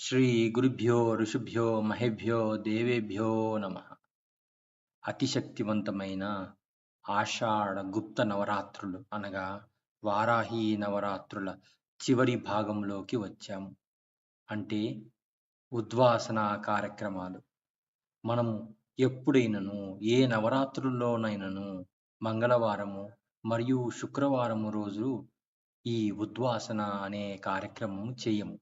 శ్రీ గురుభ్యో ఋషిభ్యో మహేభ్యో దేవేభ్యో నమ. అతి శక్తివంతమైన ఆషాఢ గుప్త నవరాత్రులు అనగా వారాహి నవరాత్రుల చివరి భాగంలోకి వచ్చాము. అంటే ఉద్వాసన కార్యక్రమాలు. మనము ఎప్పుడైనను ఏ నవరాత్రుల్లోనైనను మంగళవారము మరియు శుక్రవారము రోజు ఈ ఉద్వాసన అనే కార్యక్రమం చేయము.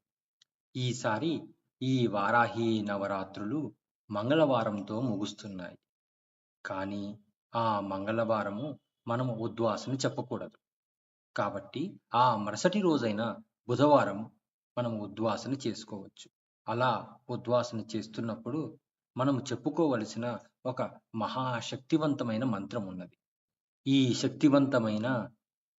ఈసారి ఈ వారాహి నవరాత్రులు మంగళవారంతో ముగుస్తున్నాయి. కానీ ఆ మంగళవారము మనము ఉద్వాసన చెప్పకూడదు. కాబట్టి ఆ మరుసటి రోజైన బుధవారం మనము ఉద్వాసన చేసుకోవచ్చు. అలా ఉద్వాసన చేస్తున్నప్పుడు మనము చెప్పుకోవలసిన ఒక మహాశక్తివంతమైన మంత్రం ఉన్నది. ఈ శక్తివంతమైన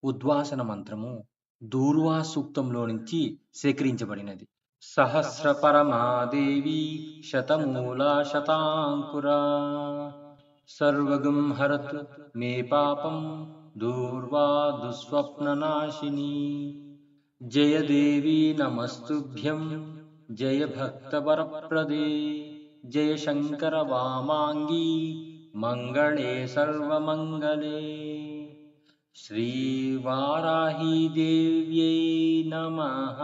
ఉద్వాసన మంత్రము దూర్వా సూక్తంలో నుంచి సేకరించబడినది. సహస్ర పరమాదేవి శతమూలా శతాంకురా సర్వగం హరతు మే పాపం దూర్వా దుస్వప్ననాశిని. జయ దేవి నమస్తుభ్యం జయ భక్తవరప్రదే జయ శంకర వామాంగీ మంగళే సర్వమంగళే. శ్రీ వారాహి దేవ్యై నమః.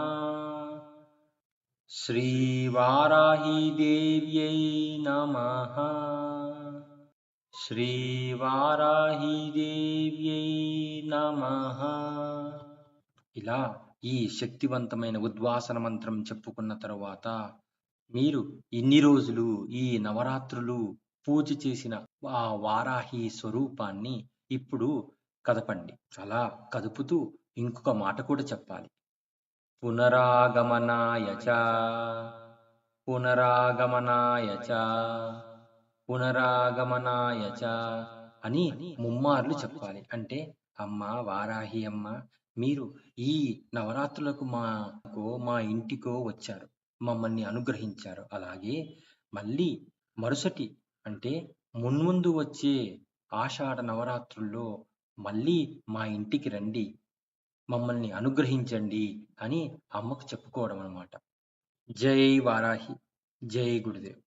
శ్రీ వారాహి దేవ్యై నమః. శ్రీ వారాహి దేవ్యై నమః. ఇలా ఈ శక్తివంతమైన ఉద్వాసన మంత్రం చెప్పుకున్న తరువాత మీరు ఇన్ని రోజులు ఈ నవరాత్రులు పూజ చేసిన ఆ వారాహి స్వరూపాన్ని ఇప్పుడు కదపండి. అలా కదుపుతూ ఇంకొక మాట కూడా చెప్పాలి. పునరాగమనాయ చ పునరాగమనాయ చ పునరాగమనాయ చ అని ముమ్మార్లు చెప్పాలి. అంటే అమ్మ వారాహి అమ్మ, మీరు ఈ నవరాత్రులకు మా ఇంటికో వచ్చారు, మమ్మల్ని అనుగ్రహించారు. అలాగే మళ్ళీ మరుసటి అంటే మున్ముందు వచ్చే ఆషాఢ నవరాత్రుల్లో మళ్ళీ మా ఇంటికి రండి, మమ్మల్ని అనుగ్రహించండి అని అమ్మకు చెప్పుకోవడం అన్నమాట. జై వారాహి. జై గురుదేవ్.